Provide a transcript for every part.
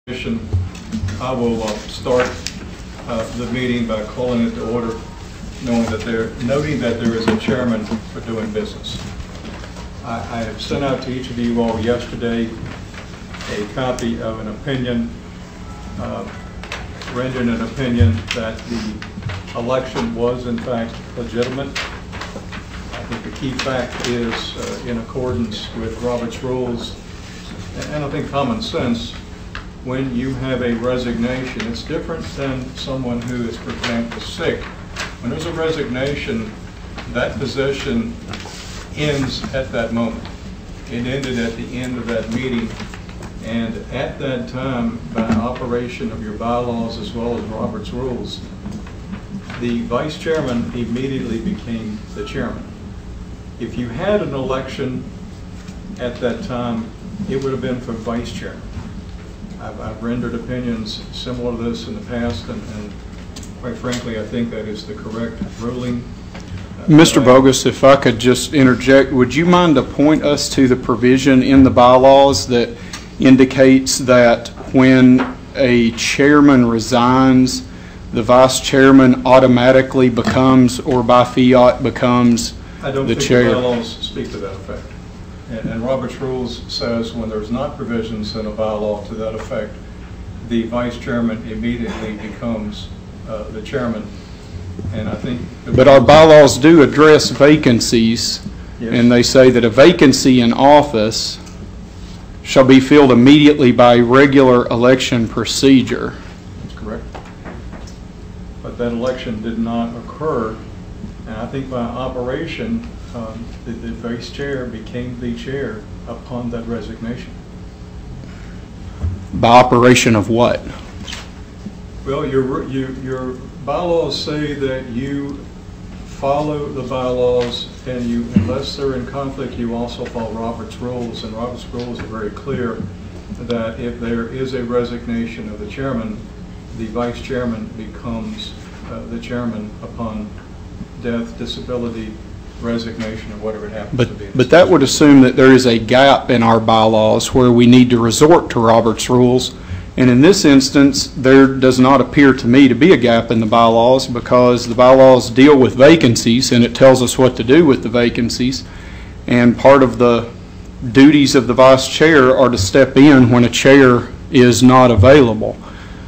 I will start the meeting by calling it to order, noting that there is a chairman for doing business. I have sent out to each of you all yesterday a copy of an opinion, rendering an opinion that the election was in fact legitimate. I think the key fact is in accordance with Robert's rules, and I think common sense. When you have a resignation, it's different than someone who is, for example, sick. When there's a resignation, that position ends at that moment. It ended at the end of that meeting, and at that time, by operation of your bylaws as well as Robert's rules, the vice chairman immediately became the chairman. If you had an election at that time, it would have been for vice chairman. I've rendered opinions similar to this in the past, and quite frankly, I think that is the correct ruling. Mr. Boggess, if I could just interject, would you mind to point us to the provision in the bylaws that indicates that when a chairman resigns, the vice chairman automatically becomes, or by fiat becomes, the chair? I don't think the bylaws speak to that effect. And Robert's rules says when there's not provisions in a bylaw to that effect, the vice chairman immediately becomes the chairman. And I think. But our bylaws do address vacancies, yes. And they say that a vacancy in office shall be filled immediately by regular election procedure. That's correct. But that election did not occur, and I think by operation, the vice chair became the chair upon that resignation. By operation of what? Well, your bylaws say that you follow the bylaws, and unless they're in conflict, you also follow Robert's rules. And Robert's rules are very clear that if there is a resignation of the chairman, the vice chairman becomes the chairman upon death, disability, resignation, or whatever it happens to be. But that would assume that there is a gap in our bylaws where we need to resort to Robert's rules. And in this instance, there does not appear to me to be a gap in the bylaws, because the bylaws deal with vacancies and it tells us what to do with the vacancies. And part of the duties of the vice chair are to step in when a chair is not available.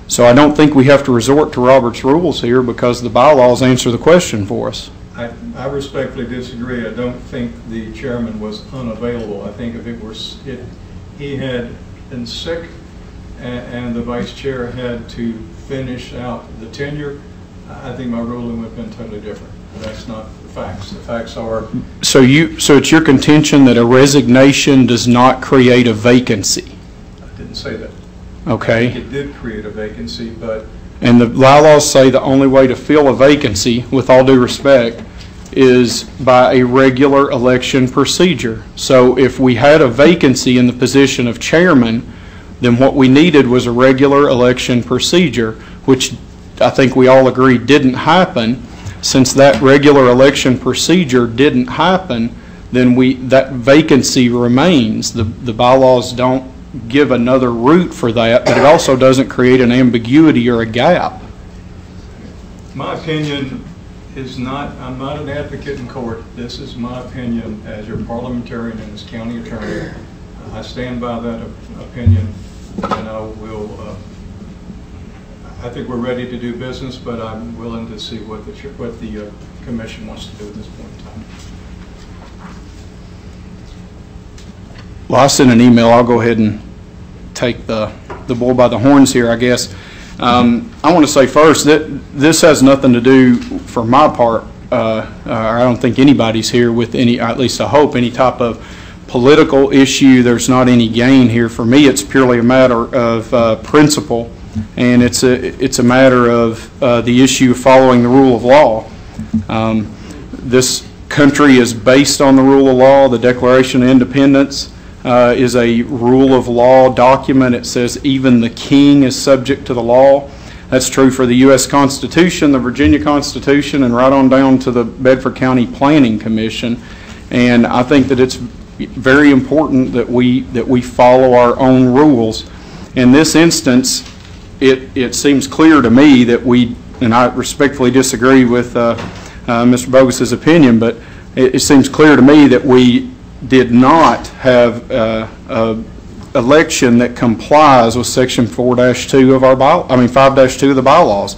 So I don't think we have to resort to Robert's rules here, because the bylaws answer the question for us. I respectfully disagree. I don't think the chairman was unavailable. I think if he had been sick and the vice chair had to finish out the tenure, I think my ruling would have been totally different. That's not the facts. The facts are. So it's your contention that a resignation does not create a vacancy? I didn't say that. Okay. I think it did create a vacancy, but. And the bylaws say the only way to fill a vacancy, with all due respect, is by a regular election procedure. So if we had a vacancy in the position of chairman, then what we needed was a regular election procedure, which I think we all agree didn't happen. Since that regular election procedure didn't happen, then that vacancy remains. The bylaws don't give another route for that, but it also doesn't create an ambiguity or a gap. My opinion is not, I'm not an advocate in court. This is my opinion as your parliamentarian and as county attorney. I stand by that opinion, and I will, I think we're ready to do business, but I'm willing to see what the commission wants to do at this point in time. Well, I sent an email. I'll go ahead and take the bull by the horns here, I guess. I want to say first that this has nothing to do, for my part, I don't think anybody's here with any, at least I hope, any type of political issue. There's not any gain here. For me, it's purely a matter of principle, and it's a matter of the issue of following the rule of law. This country is based on the rule of law. The Declaration of Independence is a rule of law document. It says even the king is subject to the law. That's true for the U.S. Constitution, the Virginia Constitution, and right on down to the Bedford County Planning Commission. And I think that it's very important that we follow our own rules. in this instance, it seems clear to me that we, and I respectfully disagree with Mr. Boggess's opinion, but it seems clear to me that we did not have an election that complies with Section 4-2 of our 5-2 of the bylaws.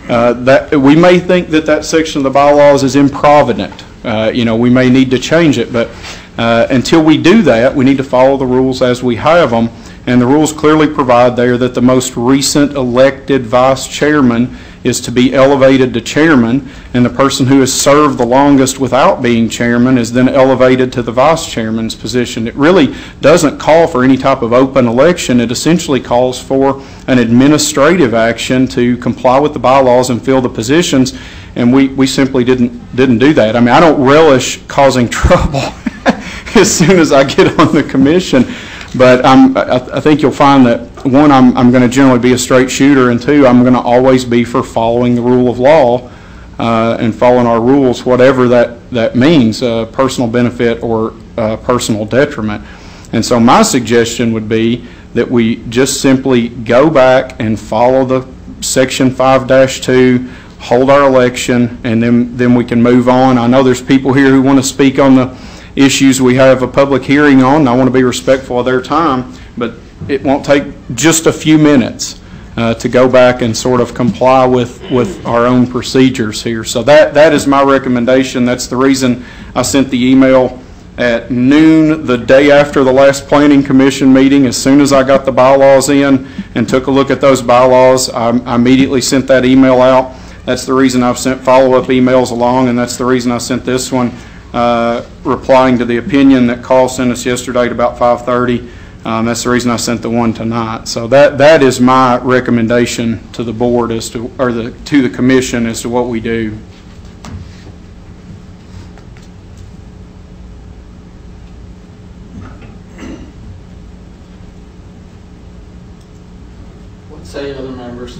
That we may think that section of the bylaws is improvident. We may need to change it, but until we do that, we need to follow the rules as we have them. And the rules clearly provide there that the most recent elected vice chairman is to be elevated to chairman, and the person who has served the longest without being chairman is then elevated to the vice chairman's position. It really doesn't call for any type of open election. It essentially calls for an administrative action to comply with the bylaws and fill the positions, and we simply didn't do that. I mean, I don't relish causing trouble as soon as I get on the commission. But I think you'll find that, one, I'm going to generally be a straight shooter, and two, I'm going to always be for following the rule of law and following our rules, whatever that means, personal benefit or personal detriment. And so my suggestion would be that we just simply go back and follow the Section 5-2, hold our election, and then we can move on. I know there's people here who want to speak on the issues we have a public hearing on, and I want to be respectful of their time, but it won't take just a few minutes to go back and sort of comply with our own procedures here. So that is my recommendation. That's the reason I sent the email at noon the day after the last Planning Commission meeting. As soon as I got the bylaws in and took a look at those bylaws, I immediately sent that email out. That's the reason I've sent follow-up emails along, and that's the reason I sent this one replying to the opinion that Carl sent us yesterday at about 5:30. That's the reason I sent the one tonight. So that is my recommendation to the board to the commission as to what we do. What say other members?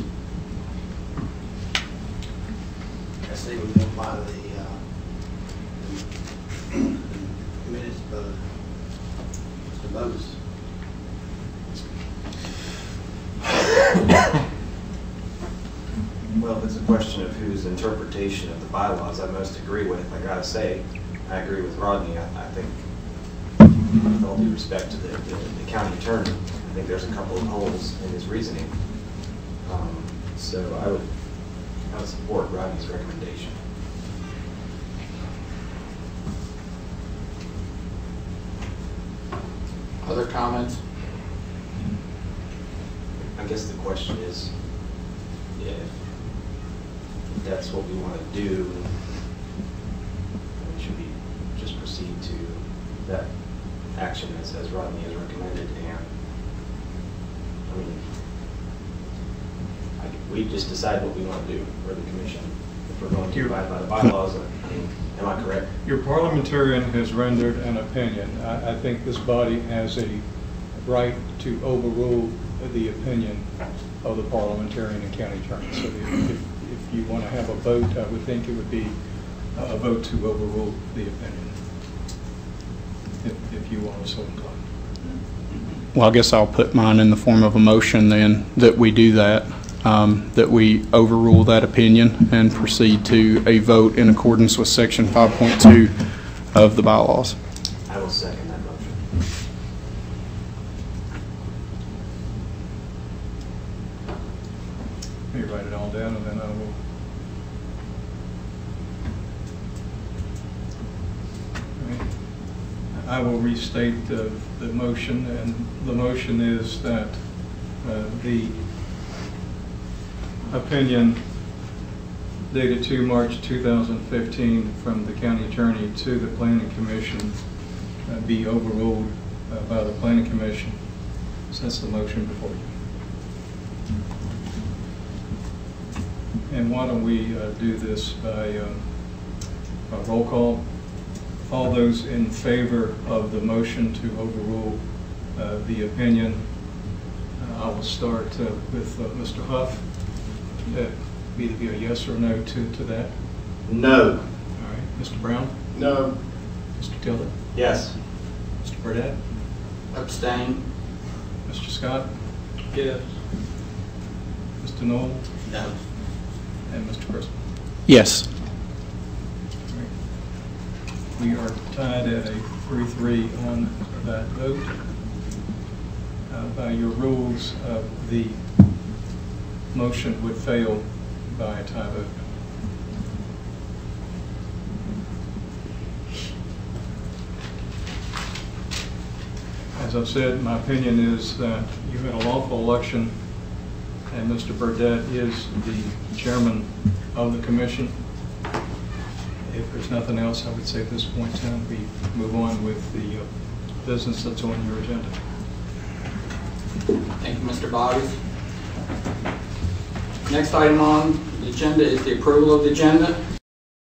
I say we go by the minutes of Mr. Boggess. Well, if it's a question of whose interpretation of the bylaws I most agree with, I gotta say, I agree with Rodney. I think, with all due respect to the county attorney, I think there's a couple of holes in his reasoning. So I would support Rodney's recommendation. Other comments? I guess the question is, if that's what we want to do, should we just proceed to that action as Rodney has recommended? And I mean, we just decide what we want to do, or the commission, if we're going to abide by the bylaws. I mean, am I correct? Your parliamentarian has rendered an opinion. I think this body has a right to overrule the opinion of the parliamentarian and county attorney. So if you want to have a vote, I would think it would be a vote to overrule the opinion, if you want to so inclined. Well, I guess I'll put mine in the form of a motion then, that we do that, that we overrule that opinion and proceed to a vote in accordance with Section 5.2 of the bylaws. I will second that motion. Let me write it all down, and then I will. I will restate the motion, and the motion is that the opinion dated 2 March 2015 from the county attorney to the planning commission be overruled by the planning commission. So that's the motion before you. And why don't we do this by roll call? All those in favor of the motion to overrule the opinion, I will start with Mr. Huff. Either be a yes or no to that. No. All right. Mr. Brown? No. Mr. Tilden? Yes. Mr. Burdett? Abstain. Mr. Scott? Yes. Mr. Null No. and Mr. Chrisman. Yes. We are tied at a 3-3 on that vote. By your rules, the motion would fail by a tie vote. As I've said, my opinion is that you had a lawful election, and Mr. Burdette is the chairman of the commission. If there's nothing else, I would say at this point in time, we move on with the business that's on your agenda. Thank you, Mr. Boggess. Next item on the agenda is the approval of the agenda.